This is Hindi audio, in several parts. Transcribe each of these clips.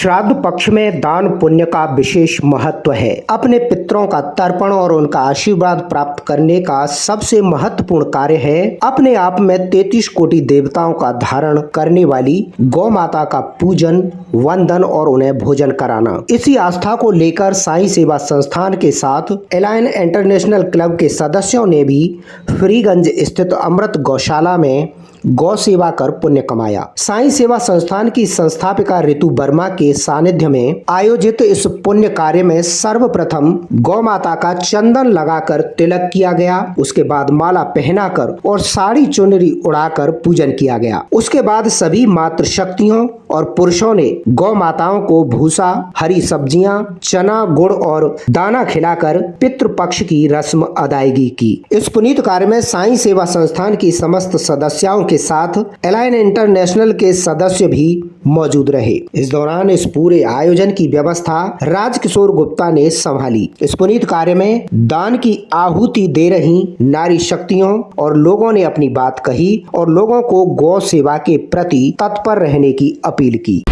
श्राद्ध पक्ष में दान पुण्य का विशेष महत्व है। अपने पितरों का तर्पण और उनका आशीर्वाद प्राप्त करने का सबसे महत्वपूर्ण कार्य है अपने आप में 33 कोटि देवताओं का धारण करने वाली गौ माता का पूजन, वंदन और उन्हें भोजन कराना। इसी आस्था को लेकर साईं सेवा संस्थान के साथ एलायन इंटरनेशनल क्लब के सदस्यों ने भी फ्रीगंज स्थित अमृत गौशाला में गौ सेवा कर पुण्य कमाया। साईं सेवा संस्थान की संस्थापिका ऋतु वर्मा के सानिध्य में आयोजित इस पुण्य कार्य में सर्वप्रथम गौ माता का चंदन लगाकर तिलक किया गया। उसके बाद माला पहनाकर और साड़ी चुनरी उड़ाकर पूजन किया गया। उसके बाद सभी मातृशक्तियों और पुरुषों ने गौ माताओं को भूसा, हरी सब्जियां, चना, गुड़ और दाना खिलाकर पितृपक्ष की रस्म अदायगी की। इस पुनीत कार्य में साईं सेवा संस्थान की समस्त सदस्यों के साथ एलायन इंटरनेशनल के सदस्य भी मौजूद रहे। इस दौरान इस पूरे आयोजन की व्यवस्था राजकिशोर गुप्ता ने संभाली। इस पुनीत कार्य में दान की आहुति दे रही नारी शक्तियों और लोगों ने अपनी बात कही और लोगों को गौ सेवा के प्रति तत्पर रहने की अपील की।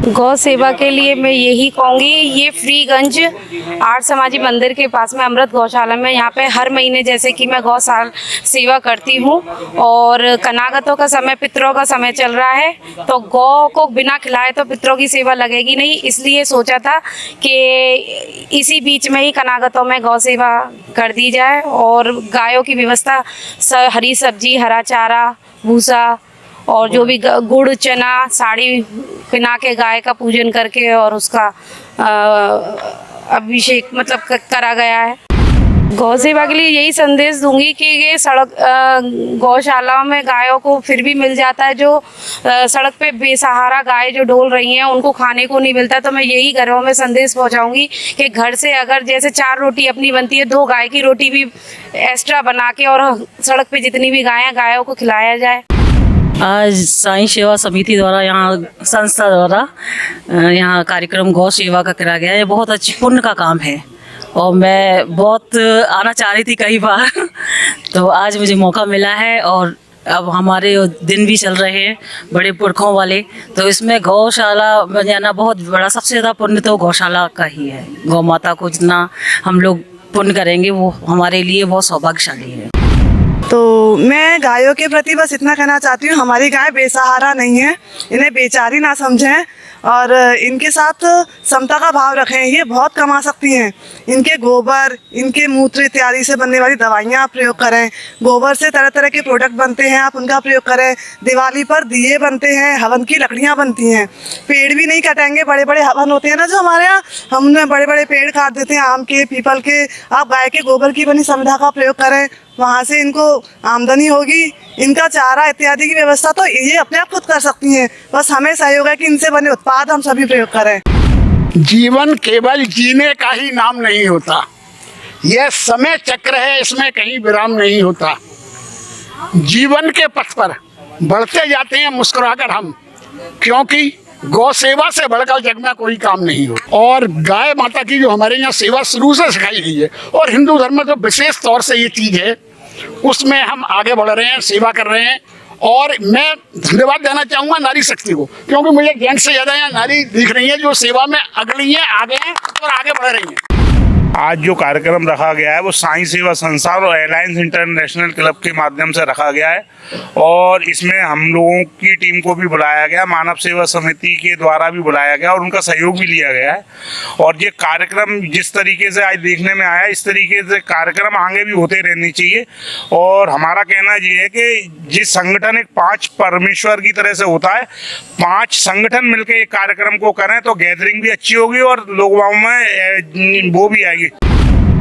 गौ सेवा के लिए मैं यही कहूँगी, ये फ्रीगंज आर्य समाजी मंदिर के पास में अमृत गौशाला में यहाँ पे हर महीने जैसे कि मैं गौ सेवा करती हूँ और कनागतों का समय, पितरों का समय चल रहा है, तो गौ को बिना खिलाए तो पितरों की सेवा लगेगी नहीं। इसलिए सोचा था कि इसी बीच में ही कनागतों में गौ सेवा कर दी जाए और गायों की व्यवस्था, हरी सब्जी, हरा चारा, भूसा और जो भी गुड़, चना, साड़ी पिना के गाय का पूजन करके और उसका अभिषेक मतलब करा गया है। गौ सेवा के लिए यही संदेश दूंगी कि ये सड़क गौशालाओं में गायों को फिर भी मिल जाता है, जो सड़क पे बेसहारा गाय जो डोल रही हैं उनको खाने को नहीं मिलता। तो मैं यही घरों में संदेश पहुंचाऊंगी कि घर से अगर जैसे 4 रोटी अपनी बनती है, 2 गाय की रोटी भी एक्स्ट्रा बना के और सड़क पे जितनी भी गायों को खिलाया जाए। आज साईं सेवा समिति द्वारा, यहाँ संस्था द्वारा यहाँ कार्यक्रम गौ सेवा का कराया गया है। ये बहुत अच्छी पुण्य का काम है और मैं बहुत आना चाह रही थी कई बार तो आज मुझे मौका मिला है और अब हमारे दिन भी चल रहे हैं बड़े पुरखों वाले, तो इसमें गौशाला में जाना बहुत बड़ा, सबसे ज़्यादा पुण्य तो गौशाला का ही है। गौ माता को जितना हम लोग पुण्य करेंगे वो हमारे लिए बहुत सौभाग्यशाली है। तो मैं गायों के प्रति बस इतना कहना चाहती हूँ, हमारी गाय बेसहारा नहीं है, इन्हें बेचारी ना समझें और इनके साथ समता का भाव रखें। ये बहुत कमा सकती हैं। इनके गोबर, इनके मूत्र इत्यादि से बनने वाली दवाइयाँ आप प्रयोग करें। गोबर से तरह तरह के प्रोडक्ट बनते हैं, आप उनका प्रयोग करें। दिवाली पर दिए बनते हैं, हवन की लकड़ियाँ बनती हैं। पेड़ भी नहीं कटेंगे, बड़े बड़े हवन होते हैं ना जो हमारे यहाँ, हमने बड़े बड़े पेड़ काट देते हैं आम के, पीपल के। आप गाय के गोबर की बनी समिधा का प्रयोग करें, वहाँ से इनको आमदनी होगी। इनका चारा इत्यादि की व्यवस्था तो ये अपने आप खुद कर सकती हैं, बस हमें सहयोग है कि इनसे बने उत्पाद हम सभी प्रयोग करें। जीवन केवल जीने का ही नाम नहीं होता, यह समय चक्र है, इसमें कहीं विराम नहीं होता। जीवन के पथ पर बढ़ते जाते हैं मुस्कुराकर हम, क्योंकि गौ सेवा से बढ़कर जग में कोई काम नहीं हो। और गाय माता की जो हमारे यहाँ सेवा शुरू से सिखाई गई है और हिंदू धर्म में जो विशेष तौर से ये चीज़ है, उसमें हम आगे बढ़ रहे हैं, सेवा कर रहे हैं। और मैं धन्यवाद देना चाहूँगा नारी शक्ति को, क्योंकि मुझे जेंट्स से ज़्यादा यहाँ नारी दिख रही है जो सेवा में अगली हैं, आगे हैं और आगे बढ़ रही हैं। आज जो कार्यक्रम रखा गया है वो साईं सेवा संस्थान और एलायंस इंटरनेशनल क्लब के माध्यम से रखा गया है और इसमें हम लोगों की टीम को भी बुलाया गया, मानव सेवा समिति के द्वारा भी बुलाया गया और उनका सहयोग भी लिया गया है। और ये कार्यक्रम जिस तरीके से आज देखने में आया, इस तरीके से कार्यक्रम आगे भी होते रहने चाहिए। और हमारा कहना ये है कि जिस संगठन एक 5 परमेश्वर की तरह से होता है, 5 संगठन मिलकर एक कार्यक्रम को करें तो गैदरिंग भी अच्छी होगी और लोगों में वो भी आएगी।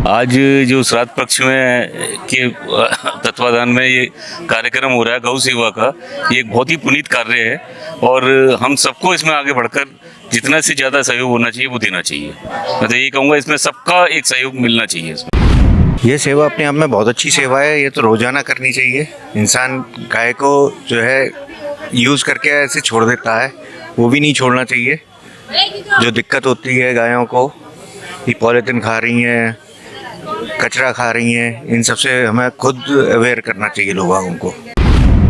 आज जो श्राद्ध पक्ष में के तत्वाधान में ये कार्यक्रम हो रहा है गौ सेवा का, ये एक बहुत ही पुनीत कार्य है और हम सबको इसमें आगे बढ़कर जितना से ज़्यादा सहयोग होना चाहिए वो देना चाहिए। मैं तो यही कहूँगा, इसमें सबका एक सहयोग मिलना चाहिए। ये सेवा अपने आप में बहुत अच्छी सेवा है, ये तो रोजाना करनी चाहिए। इंसान गाय को जो है यूज़ करके ऐसे छोड़ देता है, वो भी नहीं छोड़ना चाहिए। जो दिक्कत होती है गायों को, ये पॉलीथिन खा रही हैं, कचरा खा रही हैं, इन सब से हमें खुद अवेयर करना चाहिए लोगों को।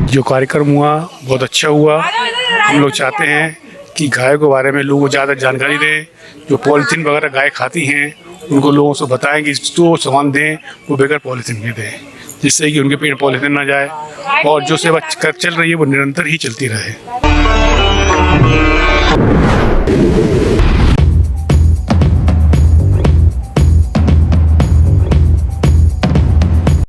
जो कार्यक्रम हुआ बहुत अच्छा हुआ। हम लोग चाहते हैं कि गाय के बारे में लोगों को ज़्यादा जानकारी दें। जो पॉलीथीन वगैरह गाय खाती हैं उनको लोगों से बताएं कि जो सामान दें वो बगैर पॉलीथीन के दें, जिससे कि उनके पेट पॉलीथीन ना जाए और जो सेवा चल रही है वो निरंतर ही चलती रहे।